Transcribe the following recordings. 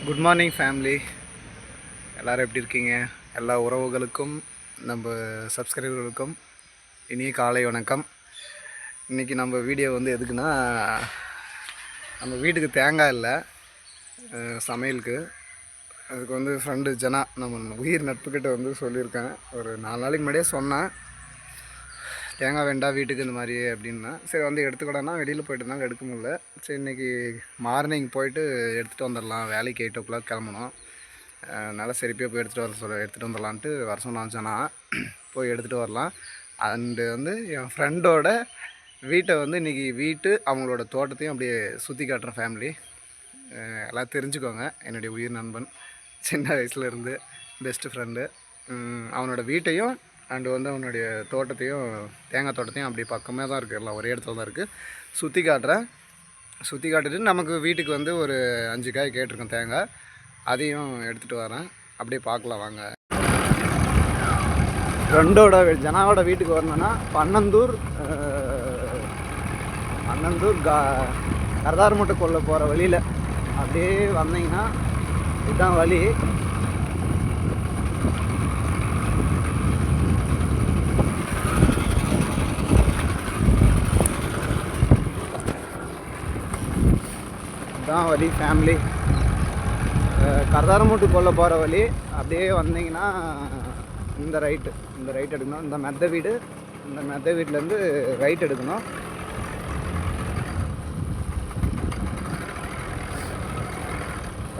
Good morning family, எல்லோரும் எப்படி இருக்கீங்க? எல்லா உறவுகளுக்கும் நம்ம சப்ஸ்கிரைபர்களுக்கும் இனிய காலை வணக்கம். இன்றைக்கி நம்ம வீடியோ எதுக்குன்னா, நம்ம வீட்டுக்கு தேங்காய் இல்லை சமையலுக்கு. அதுக்கு ஃப்ரெண்டு ஜனா, நம்ம உயிர் நட்புக்கிட்ட சொல்லியிருக்கேன். ஒரு 4 நாளைக்கு முன்னாடியே சொன்னேன், தேங்காய் வேண்டாம் வீட்டுக்கு இந்த மாதிரி அப்படின்னா. சரி எடுத்துக்கூடானா, வெளியில் போய்ட்டு இருந்தாங்க, எடுக்க முடியல. சரி இன்றைக்கி மார்னிங் போயிட்டு எடுத்துகிட்டு வந்துடலாம், வேலைக்கு 8 o'clock கிளம்பணும். அதனால் சரிப்பே போய் எடுத்துகிட்டு வந்துடலான்ட்டு வர சொன்னாச்சுன்னா போய் எடுத்துகிட்டு வரலாம். அண்டு என் ஃப்ரெண்டோட வீட்டை இன்றைக்கி அவங்களோட தோட்டத்தையும் அப்படியே சுற்றி காட்டுறேன் ஃபேமிலி. எல்லாம் தெரிஞ்சுக்கோங்க. என்னுடைய உயிர் நண்பன், சின்ன வயசுலேருந்து பெஸ்ட்டு ஃப்ரெண்டு. அவனோட வீட்டையும் அண்டு அவனுடைய தோட்டத்தையும், தேங்காய் தோட்டத்தையும் அப்படி பக்கமே தான் இருக்குது, எல்லாம் ஒரே இடத்துல தான் இருக்குது. சுற்றி காட்டுறேன். சுற்றி காட்டிட்டு நமக்கு வீட்டுக்கு ஒரு 5 காய் கேட்டிருக்கேன் தேங்காய், அதையும் எடுத்துகிட்டு வரேன். அப்படியே பார்க்கலாம் வாங்க. ஃப்ரெண்டோட ஜனாவோட வீட்டுக்கு வரணுன்னா பன்னந்தூர் கரதார்மட்டை கொள்ள போகிற வழியில் அப்படியே வந்தீங்கன்னா இதுதான் வழி. இதுதான் வழி ஃபேமிலி. கரதாரமூட்டு கொள்ள போகிற வழி. அப்படியே வந்தீங்கன்னா இந்த ரைட்டு எடுக்கணும். இந்த மெத்த வீடு, இந்த மெத்த வீட்டிலேருந்து ரைட் எடுக்கணும்.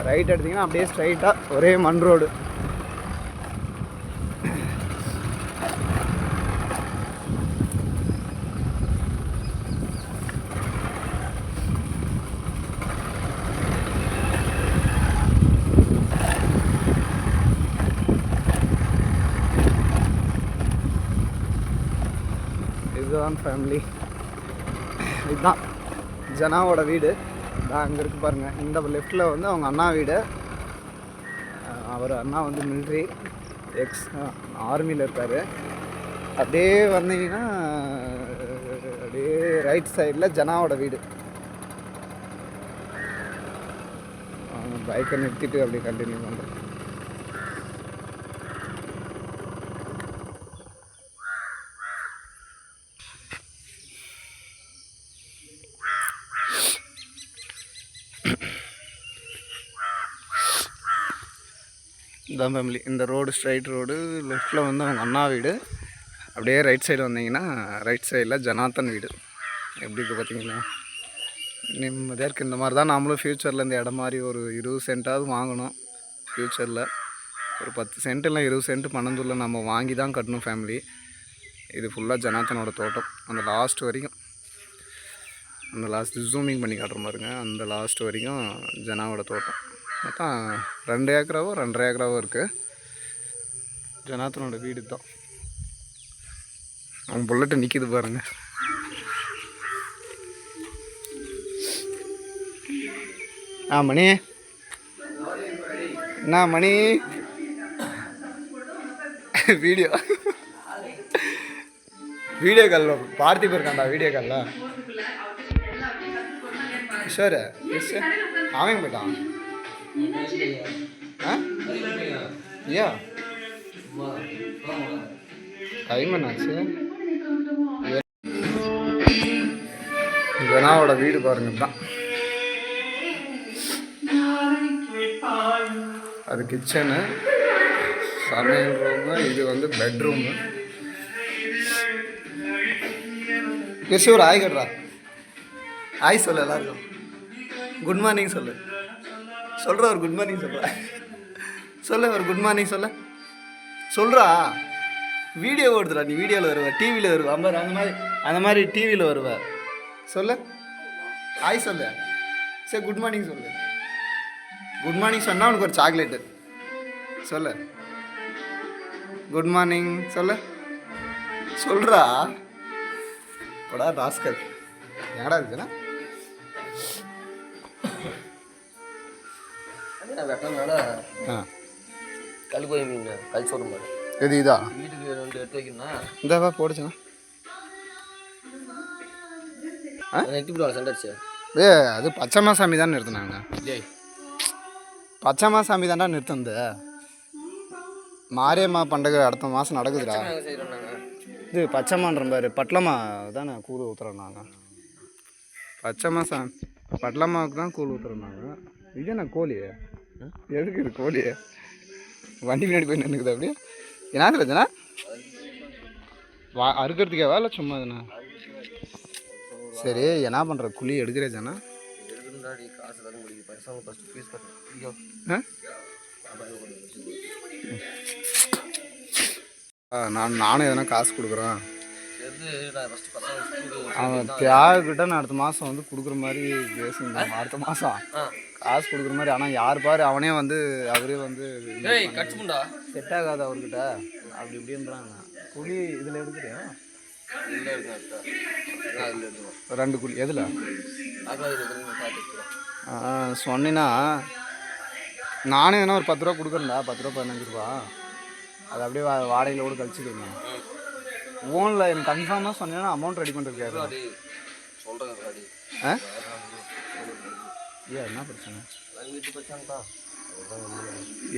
ரைட் எடுத்திங்கன்னா அப்படியே ஸ்ட்ரைட்டாக ஒரே மண் ரோடு. இதுதான் ஃபேமிலி, இதுதான் ஜனாவோட வீடு. நான் அங்கே இருக்குது பாருங்கள். இந்த லெஃப்டில் அவங்க அண்ணா வீடு. அவர் அண்ணா மிலிட்ரி ஆர்மியில் இருக்கார். அப்படியே வந்தீங்கன்னா அப்படியே ரைட் சைடில் ஜனாவோட வீடு. பைக்கை நிறுத்திட்டு அப்படியே கண்டினியூ பண்ணுறேன். இதான் ஃபேமிலி. இந்த ரோடு ஸ்ட்ரைட் ரோடு. லெஃப்டில் அவங்க அண்ணா வீடு. அப்படியே ரைட் சைடு வந்தீங்கன்னா ரைட் சைடில் ஜனாத்தன் வீடு. எப்படி இருக்குது பார்த்தீங்களா? நிம்மதியாக இருக்குது. இந்த மாதிரி தான் நாமளும் ஃப்யூச்சரில் இந்த இடம் மாதிரி ஒரு 20 சென்ட்டாவது வாங்கணும். ஃப்யூச்சரில் ஒரு 10 சென்ட் இல்லை 20 சென்ட் பன்னந்தூரில் நம்ம வாங்கி தான் கட்டணும் ஃபேமிலி. இது ஃபுல்லாக ஜனாத்தனோட தோட்டம். அந்த லாஸ்ட் வரைக்கும், அந்த லாஸ்ட் ஜூமிங் பண்ணி காட்டுற மாதிரிங்க, அந்த லாஸ்ட் வரைக்கும் ஜனாவோட தோட்டம். மொத்தம் 2 ஏக்கராவோ 2.5 ஏக்கராவோ இருக்குது. ஜனாத்தனோட வீடு தான். அவன் புல்லட்டு நிற்கிது பாருங்க. மணி என்ன மணி? வீடியோ கால் பார்த்தி போயிருக்காண்டா. வீடியோ காலில் சார் அவன் போயிட்டான். ஏன் டைம் என்னாச்சு? ஜனாவோட வீடு பாருங்க தான். அது கிச்சனு, சமையல் ரூமு. இது பெட்ரூமு. கிருஷி ஒரு ஆய் கட்டுறா. ஆய் சொல்லு எல்லாருக்கும். குட் மார்னிங் சொல்லு. சொல்கிற ஒரு குட் மார்னிங் சொல்ல ஒரு குட் மார்னிங் சொல்கிறா. வீடியோ ஓடுதுடா. நீ வீடியோவில் வருவ, டிவியில் வருவ. அந்த மாதிரி டிவியில் வருவ. சொல்லு ஆய் சொல்லு. சரி குட் மார்னிங் சொல்லு. குட் மார்னிங் சொன்னால் உனக்கு ஒரு சாக்லேட்டு சொல்லு. குட் மார்னிங் சொல்கிறா. போடா ராஸ்கல். எங்கடா இருக்குண்ணா? கல் போய் மீன் கல் சொல்லும் போது எது இதா வீட்டுக்கு 2 எடுத்து வைக்கணும்னா இந்தாவா போடுச்சுண்ணா. நெட்டி போடுவாங்க சண்டை. அது பச்சைமா சாமி தானே எடுத்துனாங்க. பச்சைமா சாமி தாண்டா நிறுத்தந்து மாரியம்மா பண்டிகை அடுத்த மாதம் நடக்குதுடா. செய்கிறோம் நாங்கள். இது பச்சைமான்ற பாரு பட்லம்மா தானே கூழ் ஊற்றுறோம் நாங்கள். பச்சைமா சாமி பட்லம்மாவுக்கு தான் கூழ் ஊற்றுறோம் நாங்கள். இது என்ன கோழி எதுக்கு இது கோழி வண்டி பின்னாடி போய் நின்றுக்குது அப்படியே என்ன பிரச்சனை அறுக்கிறதுக்கேவா இல்லை சும்மா தானே? சரி என்ன பண்ணுற குழி எடுக்கிறேச்சானா காசு தர முடியும் பைசா ஃபஸ்ட்டு ஃபீஸ் நானும் எதனா காசு கொடுக்குறேன். அவன் தியாகிட்ட நான் அடுத்த மாதம் வந்து கொடுக்குற மாதிரி பேசியிருந்தேன். அடுத்த மாதம் காசு கொடுக்குற மாதிரி. ஆனால் யார் பாரு அவனே வந்து அவரே வந்து செட் ஆகாது அவர்கிட்ட அப்படி இப்படின்றாங்க. குழி இதில் எடுக்கிறியா? 2 குழி எதில் சொன்னீங்கன்னா நானும் எதனா ஒரு 10 ரூபா கொடுக்குறேன்டா. 10 ரூபா 15 ரூபா அது அப்படியே வாடகையில் கூட கழிச்சுக்கிறேன். ஓனில் எனக்கு கன்ஃபார்மாக சொன்னீங்கன்னா அமௌண்ட் ரெடி பண்ணிருக்காரு. ஆ ஏன் என்ன பிரச்சனை?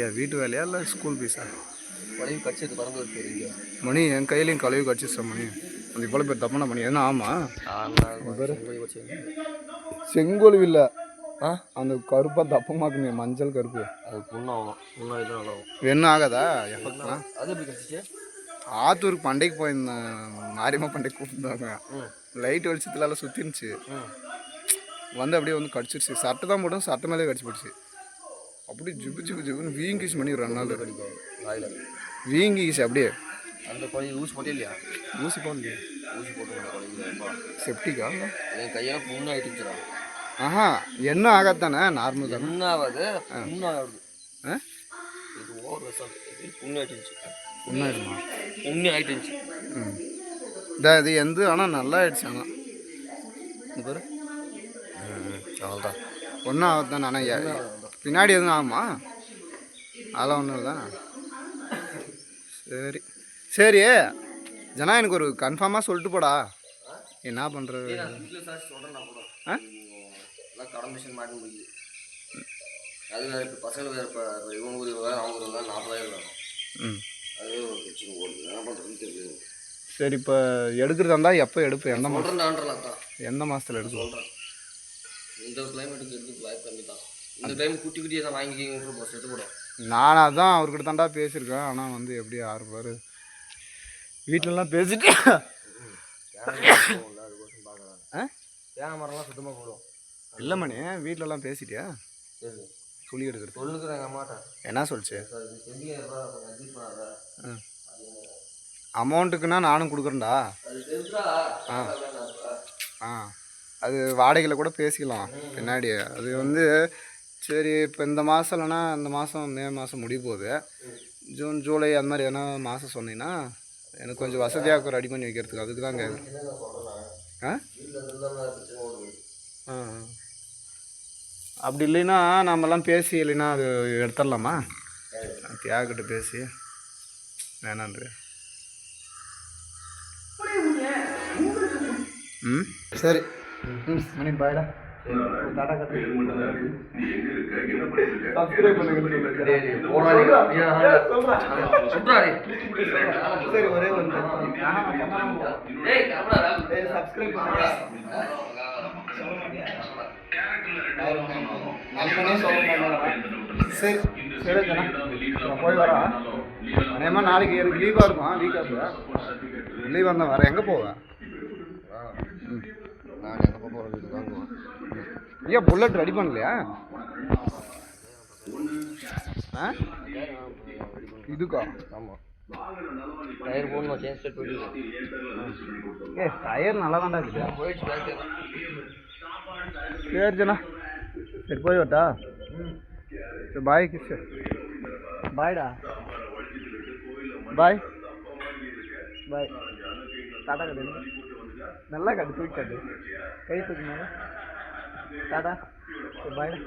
ஏன் வீட்டு வேலையா இல்லை ஸ்கூல் ஃபீஸா? மணி என் கையிலையும் கழுவி கடிச்சிச்சேன் மணி. அந்த இவ்வளோ பேர் தப்பான மணி எதுனா? ஆமாம் செங்கோல் இல்லை அந்த கருப்பாக தப்பமாக்குங்க மஞ்சள் கருப்பு அது புண்ணாகும் என்ன ஆகாதா எஃபெக்ட்லாம்? அது எப்படி கிடச்சிச்சு? ஆத்தூருக்கு பண்டைக்கு போயிருந்தேன். மாரியம்மா பண்டைக்கு கூப்பிட்டுருந்தாங்க. லைட் வெளிச்சத்துலாம் சுற்றிருந்துச்சு வந்து அப்படியே வந்து கடிச்சிருச்சு. சட்டை தான் போட்டோம் சட்டை மேலே கடிச்சு போயிடுச்சு. அப்படியே ஜிபு ஜிபு ஜிபுன்னு வீங்கிச்சு மணி 2 நாள் கடிக்கும் வீங்கிச்சு அப்படியே. அந்த கோழி ஊசி போட்டே இல்லையா? ஊசி போடலையே. ஊசி போட்டு செப்டிக்கா? என் கையெல்லாம் புண்ணு ஆகிட்டுச்சுடா. என்ன ஆகாதானே நார்மல் தான். புண்ணாவது புண்ணாகுது. இது ஓவர் புண்ணு ஆகிட்டுச்சு. புண்ணாயிடுமா? புண்ணு ஆகிட்டுச்சு. இது எந்த ஆனால் நல்லா ஆயிடுச்சு. ஆனால் பாரு அவ்வளோதான் ஒன்றும் ஆகுது தானே. ஆனால் பின்னாடி எதுவும் ஆகுமா? அதெல்லாம் ஒன்றும் இல்லை. சரி சரி ஜனா எனக்கு ஒரு கன்ஃபார்மாக சொல்லிட்டு போடா என்ன பண்ணுறது. கடன் மிஷின் மாட்டி முடியுது. அது வேறு இப்போ பசங்க வேறு இப்போ இவங்க ஒரு வேறு அவங்க ஒரு 40,000 வேணும். அதே ஒரு பிரச்சனை ஓடுது. என்ன பண்ணுறதுன்னு தெரியுது. சரி இப்போ எடுக்கிறதா இருந்தால் எப்போ எடுப்பு? எந்த மாதம் எந்த மாதத்தில் எடுக்க சொல்கிறேன். இந்த கிளைமேட்டுக்கு எடுத்து வாய்ப்பு கம்மி தான். இந்த டைம் குட்டி குட்டியை தான் வாங்கி செட்டு போடும். நான் அதான் அவர்கிட்ட தாண்டா பேசியிருக்கேன். ஆனால் வந்து எப்படி 6 பேர் வீட்டிலலாம் பேசிட்டு தேனை மரம்லாம் சுத்தமாக போடும். இல்லை மணி வீட்டிலலாம் பேசிட்டியா? சரி துளி எடுக்கிறது சொல்லுக்கிறேன் எங்கள் அம்மாட்ட. என்ன சொல்லிச்சு? அமௌண்ட்டுக்குன்னா நானும் கொடுக்குறேன்டா. அது வாடகையில் கூட பேசிக்கலாம் பின்னாடி. அது வந்து சரி இப்போ இந்த மாதம் இல்லைன்னா இந்த மாதம் மே மாதம் முடிய போகுது. ஜூன் ஜூலை அந்த மாதிரி எதனா மாதம் சொன்னீங்கன்னா எனக்கு கொஞ்சம் வசதியாக ரெடி பண்ணி வைக்கிறதுக்கு அதுக்கு தான் கேட்குறேன். அப்படி இல்லைன்னா நம்மலாம் பேசி இல்லைன்னா அது எடுத்துடலாமா? தியாகிட்ட பேசி வேணான்று. சரி மணி பாய்டா. சப்ஸ்கிரைப் பண்ணுங்க. சரி ஒரே ஒரு சப்ஸ்கிரைப் பண்ணுங்க. சரி சரி ஜனா நான் போய் வரேன். அதேமா நாளைக்கு எனக்கு லீவாக இருக்கும். வீக் ஆஃப் லீவாக இருந்தால் வரேன். எங்கே போவேன்? நான் எங்கே போகிறேன் வாங்குவேன். ஐயா புல்லட் ரெடி பண்ணலையா? இதுக்கா? ஆமாம் டயர் போடணும். சேஞ்ச் செட் போயிட்டு டயர் நல்லா தான்டா இருக்குது. போயிடுச்சு. சரி ஜனா சரி போய் வரட்டா. சரி பாய் கிஷோர். பாய்டா. பாய் பாய். டாட்டா கட்டு நல்லா கட்டு தூக்கி கட்டு கை தூக்கினால டாட்டா. சரி பாய்டா.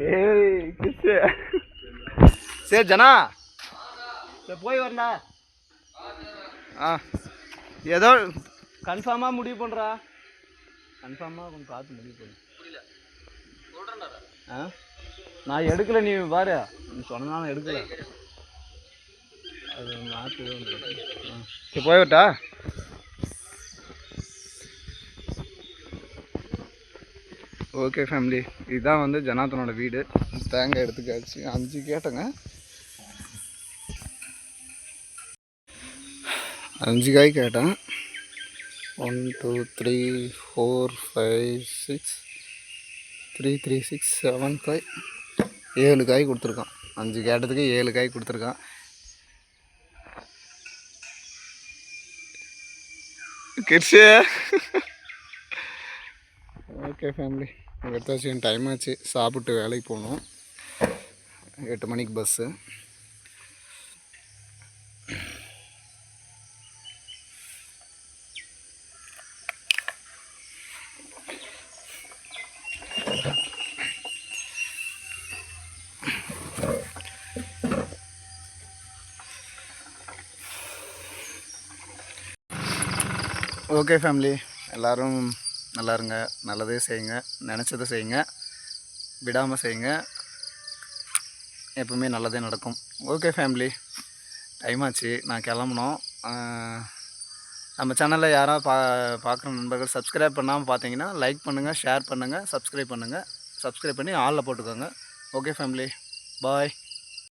ஏய் கிஷு. சரி ஜனா சரி போய் வரண்டா. ஏதோ கன்ஃபார்மாக முடிவு பண்ணுறா. கன்ஃபார்மாக கொஞ்சம் பார்த்து முடிவு பண்ணு. நான் எடுக்கல, நீ பாரு, நீ சொன்னாலும் எடுக்கல. அது மாற்று வந்து போய்விட்டா. ஓகே ஃபேமிலி, இதுதான் வந்து ஜனார்த்தனோட வீடு. தேங்காய் எடுத்துக்காச்சு. 5 கேட்டேங்க, 5 காய் கேட்டேன். 1 2 3 4 5 6 3 3 6 7 காய், 7 காய் கொடுத்துருக்கான். 5 கேட்டதுக்கு 7 காய் கொடுத்துருக்கான். கிட்ஸு ஓகே ஃபேமிலி, எடுத்தாச்சு. என் டைம் ஆச்சு, சாப்பிட்டு வேலைக்கு போகணும். 8 மணிக்கு பஸ்ஸு. ஓகே ஃபேமிலி, எல்லோரும் நல்லா இருங்க, நல்லதே செய்யுங்க, நினச்சதை செய்யுங்க, விடாமல் செய்யுங்க, எப்பவுமே நல்லதே நடக்கும். ஓகே ஃபேமிலி, டைம் ஆச்சு, நான் கிளம்பணும். நம்ம சேனலில் யாராவது பார்க்குற நண்பர்கள் சப்ஸ்கிரைப் பண்ணாமல் பார்த்தீங்கன்னா லைக் பண்ணுங்கள், ஷேர் பண்ணுங்கள், சப்ஸ்கிரைப் பண்ணுங்கள். சப்ஸ்கிரைப் பண்ணி ஆளில் போட்டுக்கோங்க. ஓகே ஃபேமிலி, பாய்.